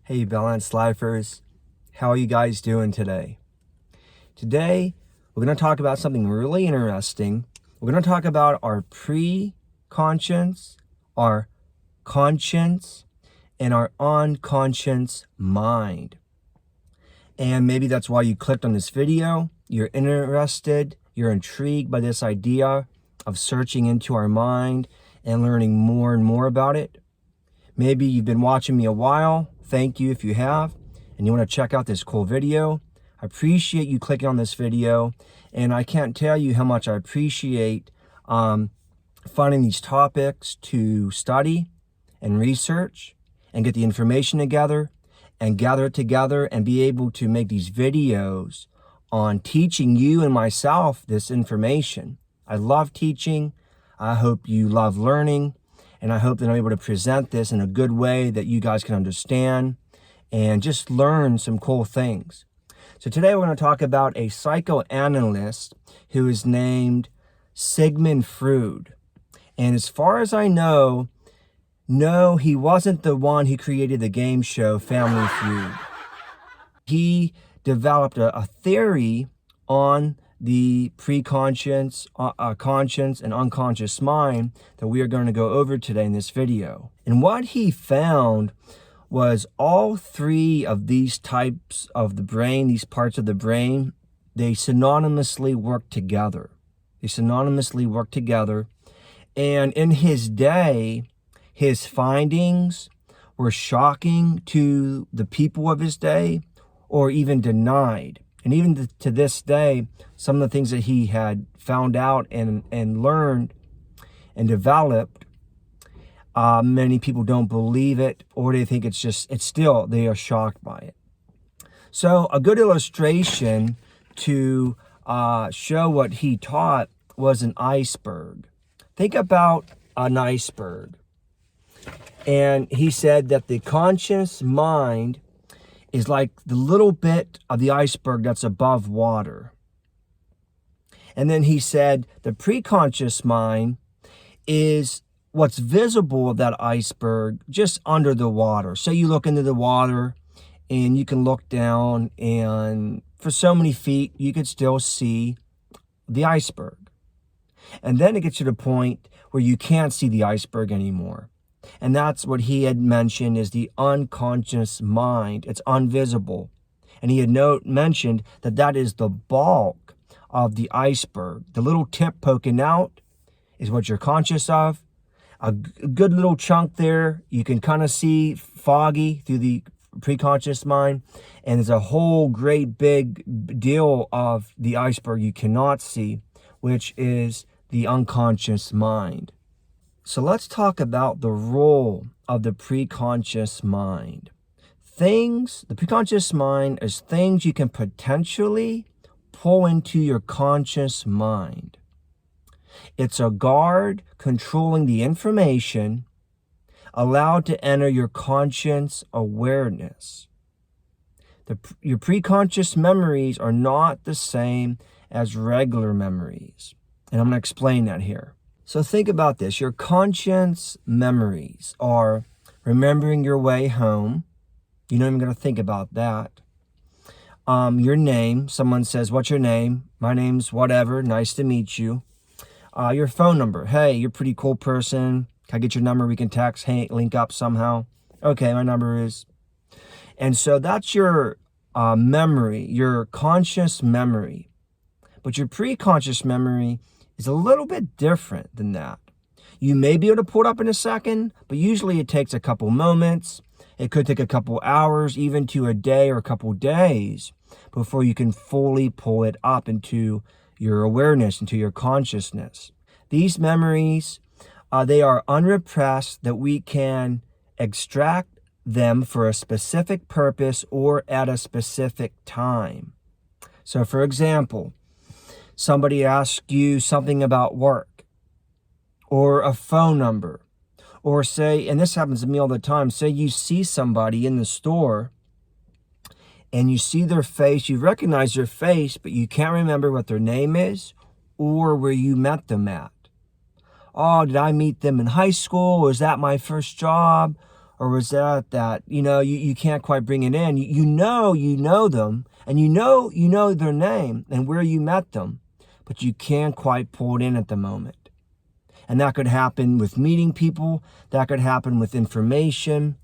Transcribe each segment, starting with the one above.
Hey Balanced Lifers, how are you guys doing today? Today, we're going to talk about something really interesting. We're going to talk about our pre-conscious, our conscience, and our unconscious mind. And maybe that's why you clicked on this video. You're interested, you're intrigued by this idea of searching into our mind and learning more and more about it. Maybe you've been watching me a while. Thank you if you have, and you want to check out this cool video. I appreciate you clicking on this video, and I can't tell you how much I appreciate finding these topics to study and research and get the information together and gather it together and be able to make these videos on teaching you and myself this information. I love teaching. I hope you love learning. And I hope that I'm able to present this in a good way that you guys can understand and just learn some cool things. So today we're going to talk about a psychoanalyst who is named Sigmund Freud. And as far as I know, no, he wasn't the one who created the game show Family Feud. He developed a theory on the preconscious, conscious, and unconscious mind that we are going to go over today in this video. And what he found was all three of these types of the brain, these parts of the brain, they synonymously work together. And in his day, his findings were shocking to the people of his day or even denied. And even to this day, some of the things that he had found out and learned and developed, many people don't believe it, or they think they are shocked by it. So a good illustration to show what he taught was an iceberg. Think about an iceberg. And he said that the conscious mind is like the little bit of the iceberg that's above water. And then he said the preconscious mind is what's visible of that iceberg just under the water. So you look into the water and you can look down, and for so many feet you could still see the iceberg. And then it gets to the point where you can't see the iceberg anymore. And that's what he had mentioned is the unconscious mind. It's invisible. And he had mentioned that that is the bulk of the iceberg. The little tip poking out is what you're conscious of. A good little chunk there, you can kind of see foggy through the preconscious mind. And there's a whole great big deal of the iceberg you cannot see, which is the unconscious mind. So let's talk about the role of the preconscious mind. The preconscious mind is things you can potentially pull into your conscious mind. It's a guard controlling the information allowed to enter your conscious awareness. Your preconscious memories are not the same as regular memories. And I'm going to explain that here. So think about this. Your conscious memories are remembering your way home. You're not even going to think about that. Your name. Someone says, what's your name? My name's whatever. Nice to meet you. Your phone number. Hey, you're a pretty cool person. Can I get your number? We can text. Hey, link up somehow. Okay, my number is. And so that's your memory, your conscious memory. But your preconscious memory is a little bit different than that. You may be able to pull it up in a second, but usually it takes a couple moments. It could take a couple hours, even to a day or a couple days before you can fully pull it up into your awareness, into your consciousness. These memories, they are unrepressed, that we can extract them for a specific purpose or at a specific time. So for example, somebody asks you something about work or a phone number, or say, and this happens to me all the time, say you see somebody in the store and you see their face, you recognize their face, but you can't remember what their name is or where you met them at. Oh, did I meet them in high school? Was that my first job? Or was that you can't quite bring it in? You know them, and you know their name and where you met them, but you can't quite pull it in at the moment. And that could happen with meeting people. That could happen with information.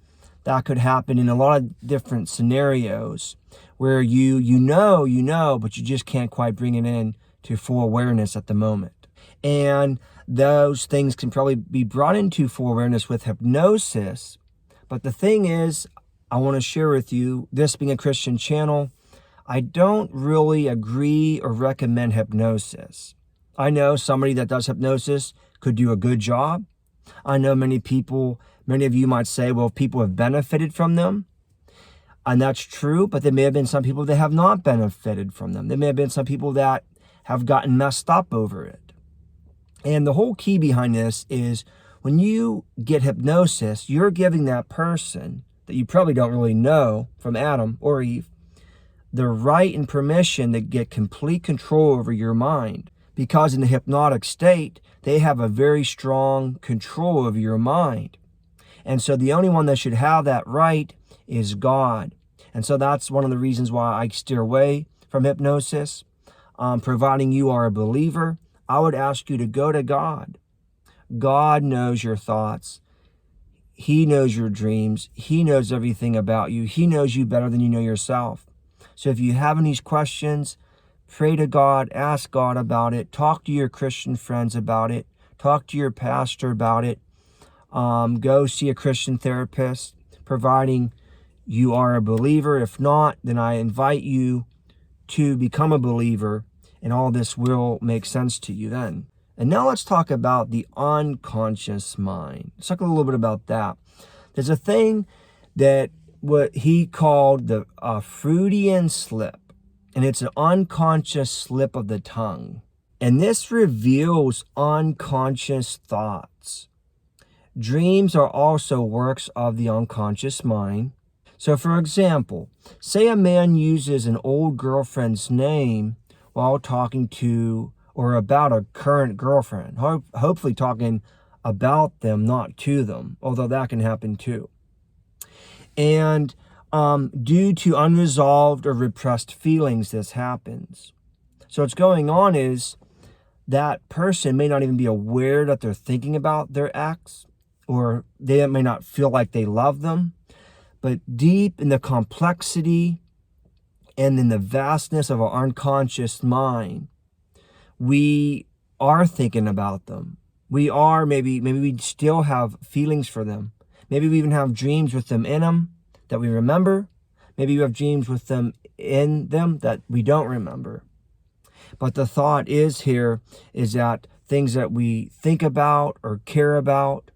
That could happen in a lot of different scenarios where you know, but you just can't quite bring it in to full awareness at the moment. And those things can probably be brought into full awareness with hypnosis. But the thing is, I want to share with you, this being a Christian channel, I don't really agree or recommend hypnosis. I know somebody that does hypnosis could do a good job. I know many of you might say, well, people have benefited from them. And that's true, but there may have been some people that have not benefited from them. There may have been some people that have gotten messed up over it. And the whole key behind this is when you get hypnosis, you're giving that person that you probably don't really know from Adam or Eve the right and permission to get complete control over your mind. Because in the hypnotic state, they have a very strong control over your mind. And so the only one that should have that right is God. And so that's one of the reasons why I steer away from hypnosis. Providing you are a believer, I would ask you to go to God. God knows your thoughts. He knows your dreams. He knows everything about you. He knows you better than you know yourself. So if you have any questions, pray to God, ask God about it, talk to your Christian friends about it, talk to your pastor about it, go see a Christian therapist, providing you are a believer. If not, then I invite you to become a believer, and all this will make sense to you then. And now let's talk about the unconscious mind. Let's talk a little bit about that. There's a thing that what he called the Freudian slip, and it's an unconscious slip of the tongue. And this reveals unconscious thoughts. Dreams are also works of the unconscious mind. So for example, say a man uses an old girlfriend's name while talking to or about a current girlfriend, hopefully talking about them, not to them, although that can happen too. And due to unresolved or repressed feelings, this happens. So what's going on is that person may not even be aware that they're thinking about their ex, or they may not feel like they love them. But deep in the complexity and in the vastness of our unconscious mind, we are thinking about them. We are, maybe we still have feelings for them. Maybe we even have dreams with them in them that we remember. Maybe you have dreams with them in them that we don't remember. But the thought is here is that things that we think about or care about,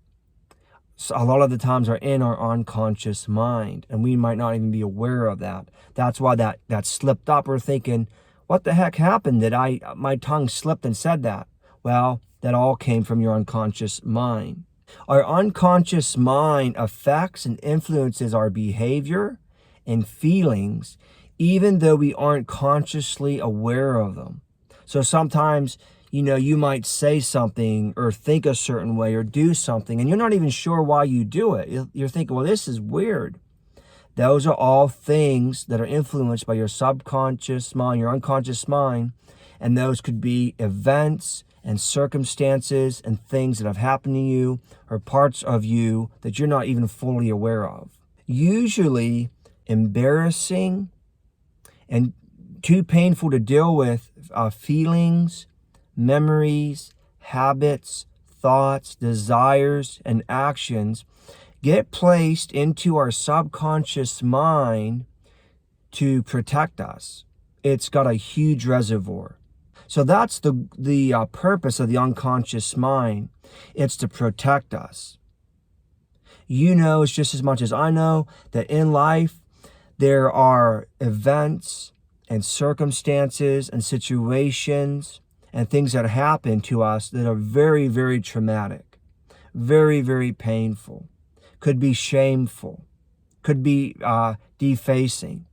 a lot of the times are in our unconscious mind, and we might not even be aware of that. That's why that slipped up. We're thinking, what the heck happened that my tongue slipped and said that? Well, that all came from your unconscious mind. Our unconscious mind affects and influences our behavior and feelings, even though we aren't consciously aware of them. So sometimes, you might say something or think a certain way or do something, and you're not even sure why you do it. You're thinking, well, this is weird. Those are all things that are influenced by your subconscious mind, your unconscious mind, and those could be events and circumstances and things that have happened to you or parts of you that you're not even fully aware of. Usually embarrassing and too painful to deal with feelings, memories, habits, thoughts, desires, and actions get placed into our subconscious mind to protect us. It's got a huge reservoir. So that's the purpose of the unconscious mind. It's to protect us. You know, it's just as much as I know that in life there are events and circumstances and situations and things that happen to us that are very, very traumatic, very, very painful, could be shameful, could be defacing.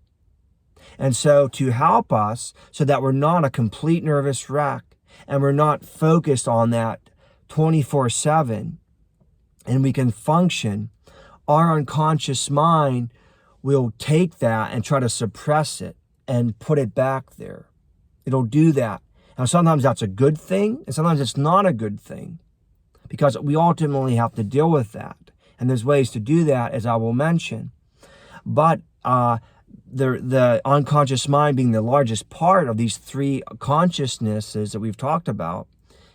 And so to help us so that we're not a complete nervous wreck and we're not focused on that 24/7 and we can function, our unconscious mind will take that and try to suppress it and put it back there. It'll do that. Now, sometimes that's a good thing, and sometimes it's not a good thing, because we ultimately have to deal with that. And there's ways to do that, as I will mention. But the unconscious mind being the largest part of these three consciousnesses that we've talked about,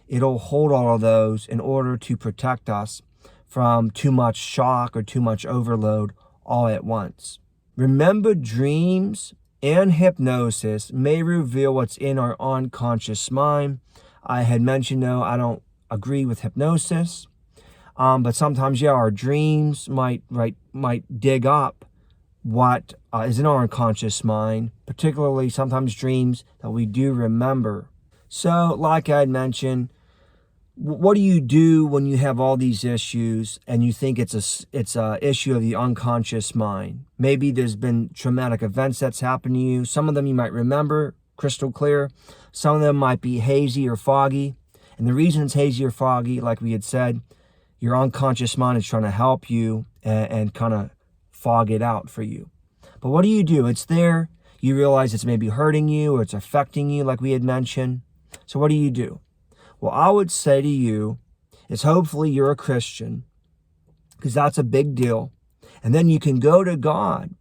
it'll hold all of those in order to protect us from too much shock or too much overload all at once. Remember, dreams and hypnosis may reveal what's in our unconscious mind. I had mentioned, though, I don't agree with hypnosis, but sometimes, yeah, our dreams might dig up what is in our unconscious mind, particularly sometimes dreams that we do remember. So, like I had mentioned, what do you do when you have all these issues and you think it's a issue of the unconscious mind? Maybe there's been traumatic events that's happened to you. Some of them you might remember crystal clear. Some of them might be hazy or foggy. And the reason it's hazy or foggy, like we had said, your unconscious mind is trying to help you and kind of fog it out for you. But what do? It's there. You realize it's maybe hurting you or it's affecting you, like we had mentioned. So what do? Well, I would say to you is hopefully you're a Christian, because that's a big deal. And then you can go to God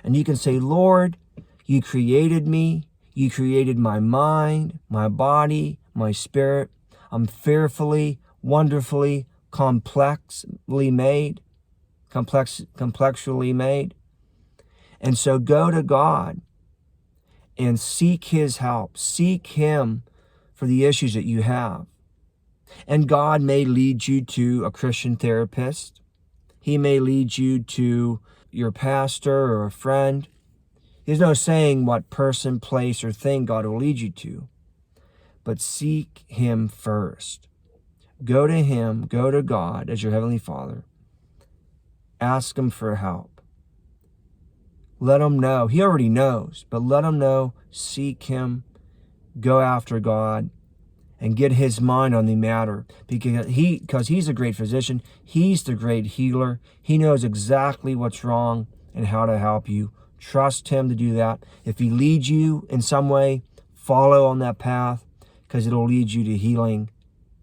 and you can say, Lord, you created me. You created my mind, my body, my spirit. I'm fearfully, wonderfully, complexly made. And so go to God and seek his help. Seek him for the issues that you have. And God may lead you to a Christian therapist. He may lead you to your pastor or a friend. There's no saying what person, place, or thing God will lead you to. But seek him first. Go to him, go to God as your Heavenly Father. Ask him for help. Let him know. He already knows, but let him know. Seek him. Go after God and get his mind on the matter, because he's a great physician. He's the great healer. He knows exactly what's wrong and how to help you. Trust him to do that. If he leads you in some way, follow on that path, because it'll lead you to healing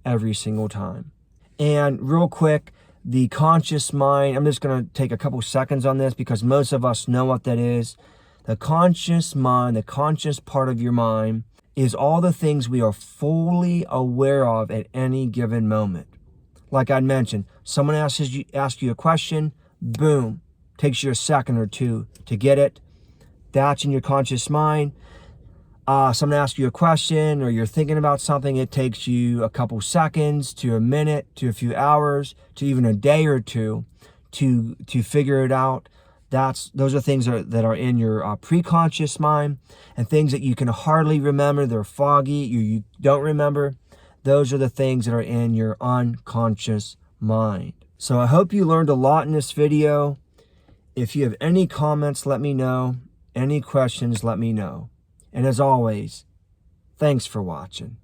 every single time. And real quick, the conscious mind, I'm just going to take a couple seconds on this because most of us know what that is. The conscious mind, the conscious part of your mind, is all the things we are fully aware of at any given moment. Like I mentioned, someone asks you a question, boom, takes you a second or two to get it. That's in your conscious mind. Someone asks you a question or you're thinking about something, it takes you a couple seconds to a minute to a few hours to even a day or two to figure it out. Those are things that are in your preconscious mind, and things that you can hardly remember. They're foggy. You don't remember. Those are the things that are in your unconscious mind. So I hope you learned a lot in this video. If you have any comments, let me know. Any questions, let me know. And as always, thanks for watching.